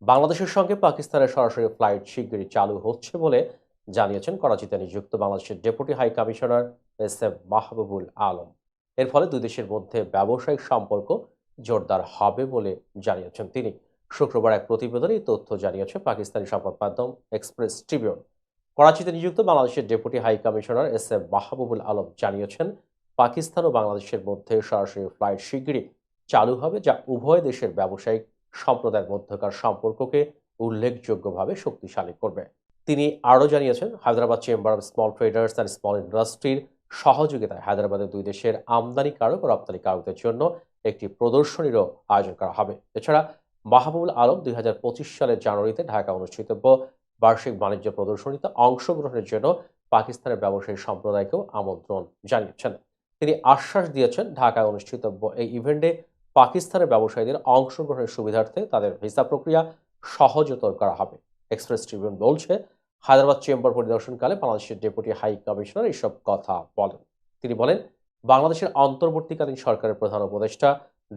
বাংলাদেশের সঙ্গে পাকিস্তানের সরাসরি ফ্লাইট শিগগিরই চালু হচ্ছে বলে জানিয়েছেন করাচিতে নিযুক্ত বাংলাদেশের deputy high commissioner S M Mahbubul Alam. এর ফলে দুই দেশের মধ্যে ব্যবসায়িক সম্পর্ক জোরদার হবে বলে জানিয়েছেন তিনি। শুক্রবার এক প্রতিবেদনে এই তথ্য জানিয়েছে পাকিস্তানি সংবাদ মাধ্যম এক্সপ্রেস ট্রিবিউন। করাচিতে নিযুক্ত বাংলাদেশের deputy high commissioner S M Mahbubul Alam জানিয়েছেন, পাকিস্তান ও বাংলাদেশের মধ্যে সরাসরি ফ্লাইট শিগগিরই চালু হবে, যা উভয় দেশের ব্যবসায়িক সম্প্রদায়ের মধ্যকার সম্পর্ককে উল্লেখযোগ্যভাবে শক্তিশালী করবে। তিনি আরও জানিয়েছেন, Hyderabad chamber of small traders and small ইন্ডাস্ট্রির সহযোগিতায় হায়দ্রাবাদের দুই দেশের আমদানিকারক ও রপ্তানিকারকদের জন্য একটি প্রদর্শনীরও আয়োজন করা হবে। এছাড়া মাহবুবুল আলম ২০২৫ সালের জানুয়ারিতে ঢাকা অনুষ্ঠিতব্য বার্ষিক বাণিজ্য প্রদর্শনীতে অংশগ্রহণের জন্য পাকিস্তানের ব্যবসায়ী সম্প্রদায়কেও আমন্ত্রণ জানিয়েছেন। তিনি আশ্বাস দিয়েছেন, ঢাকায় অনুষ্ঠিতব্য এই ইভেন্টে পাকিস্তানের ব্যবসায়ীদের অংশগ্রহণের সুবিধার্থে তাদের ভিসা প্রক্রিয়া সহজতর করা হবে। এক্সপ্রেস ট্রিবিউন বলছে, হায়দ্রাবাদ চেম্বার পরিদর্শনকালে বাংলাদেশের ডেপুটি হাই কমিশনার এসব কথা বলেন। তিনি বলেন, বাংলাদেশের অন্তর্বর্তীকালীন সরকারের প্রধান উপদেষ্টা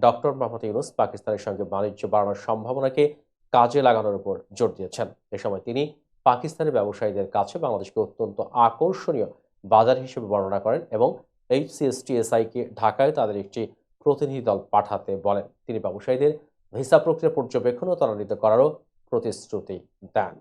ডক্টর মোহাম্মদ ইউনূস পাকিস্তানের সঙ্গে বাণিজ্য বাড়ানোর সম্ভাবনাকে কাজে লাগানোর উপর জোর দিয়েছেন। এ সময় তিনি পাকিস্তানের ব্যবসায়ীদের কাছে বাংলাদেশকে অত্যন্ত আকর্ষণীয় বাজার হিসেবে বর্ণনা করেন এবং এইচসিএসটিএসআইকে ঢাকায় তাদের একটি প্রতিনিধি দল পাঠাতে বলেন। তিনি ব্যবসায়ীদের ভিসা প্রক্রিয়া পর্যবেক্ষণ ও ত্বরান্বিত করারও প্রতিশ্রুতি দেন।